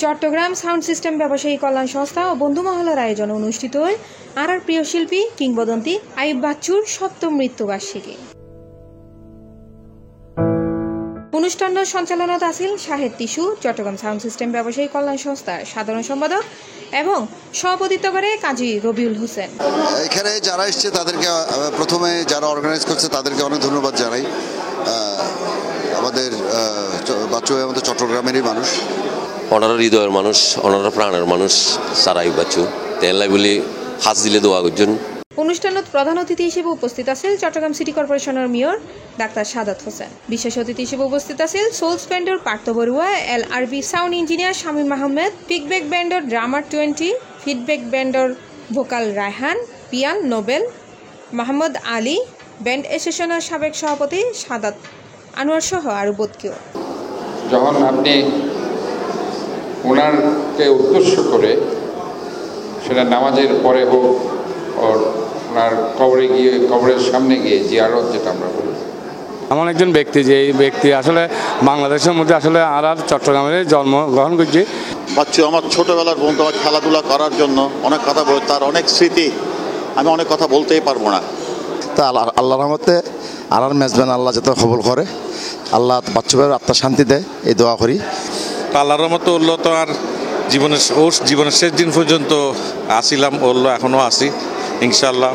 Chittagong sound system ব্যবসায়ী কল্যাণ সংস্থা ও বন্ধুমহলের আয়োজনে অনুষ্ঠিত হয় আর প্রিয় শিল্পী কিংবদন্তি আইয়ুব বাচ্চুর ৭ম মৃত্যুবার্ষিকী। অনুষ্ঠানের সঞ্চালনাত আছেন শাহেদ টিসু, চট্টগ্রাম সাউন্ড সিস্টেম ব্যবসায়ী কল্যাণ সংস্থার সাধারণ সম্পাদক এবং সভাপতিত্ব করে কাজী রবিউল হোসেন। এখানে যারা এসছে তাদেরকে প্রথমে যারা অর্গানাইজ করছে তাদেরকে অনেক ধন্যবাদ জানাই। আমাদের বাচ্চু আমাদের চট্টগ্রামেরই মানুষ, ওনারা হৃদয়ের মানুষ, ওনারা প্রাণের মানুষ স্যার আইয়ুব বাচ্চু তেলাই বলি হাত দিলে দোয়া করছেন। অনুষ্ঠানত প্রধান অতিথি হিসেবে উপস্থিত আছেন চট্টগ্রাম সিটি কর্পোরেশনের মেয়র ডাক্তার সাদাত হোসেন। বিশেষ অতিথি হিসেবে উপস্থিত আছেন সোলস ব্যান্ডের Partha Barua, LRB sound engineer Shamim Ahmed, পিকব্যাক ব্যান্ডের ড্রামার 20, ফিডব্যাক ব্যান্ডের ভোকাল রায়হান, পিয়ান নোবেল, মোহাম্মদ আলী, ব্যান্ড অ্যাসোসিয়েশনের সাবেক সভাপতি সাদাত আনোয়ার সহ আরও বোধকেও। যখন আপনি ওনারকে উদ্দেশ্য করে সেটা নামাজের পরে হোক ওনার কবরের সামনে গিয়ে জিয়ারত, যেটা আমরা বলি, এমন একজন ব্যক্তি যে এই ব্যক্তি আসলে বাংলাদেশের মধ্যে আসলে আর চট্টগ্রামের জন্মগ্রহণ করছে। বাচ্চু আমার ছোটবেলার বন্ধু, আমার খেলাধুলা করার জন্য অনেক কথা বলে, তার অনেক স্মৃতি, আমি অনেক কথা বলতেই পারবো না। তা আল্লাহর রহমতে আর মেজবান আল্লাহ যাতে কবুল করে, আল্লাহ বাচ্চু ভাইয়ের আত্মার শান্তি দেয় এই দোয়া করি। আল্লাহর রহমতে উল্লো তো আর জীবনের শেষ দিন পর্যন্ত আসিলাম, উল্লো এখনও আসি ইনশাল্লাহ।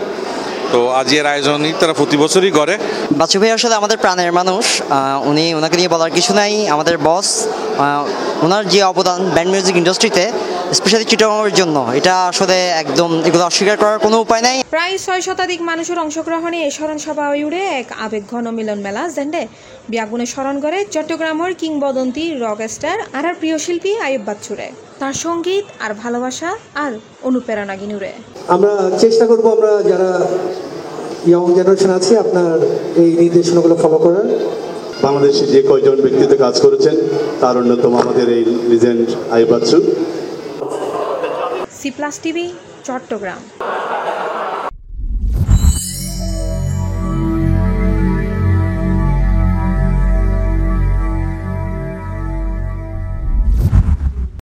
তো আজকের আয়োজনই তারা প্রতি বছরই করে। বাচ্চু ভাই আসলে আমাদের প্রাণের মানুষ, ওনাকে নিয়ে বলার কিছু নাই। আমাদের বস, ওনার যে অবদান ব্যান্ড মিউজিক ইন্ডাস্ট্রিতে স্পেশালি চিটাগাংয়ের জন্য, এটা আসলে একদম এগুলো অস্বীকার করার কোনো উপায় নাই। প্রায় 6 শতাধিক মানুষের অংশগ্রহণে এই স্মরণ সভা উড়ে এক আবেগ ঘন মিলন মেলা জেন্ডে বিয়াগুনে স্মরণ করে চট্টগ্রামের কিংবদন্তি রক স্টার আর প্রিয় শিল্পী আইয়ুব বাচ্চুরে, তার সঙ্গীত আর ভালোবাসা আর অনুপ্রেরণা গিনুরে। আমরা চেষ্টা করব, আমরা যারা ইয়ং জেনারেশন আছে, আপনার এই নির্দেশনাগুলো ফলো করার। বাংলাদেশে যে কয়জন ব্যক্তিতে কাজ করেছেন তার অন্যতম আমাদের এই legend Ayub Bachchu. C+ TV Chittagong.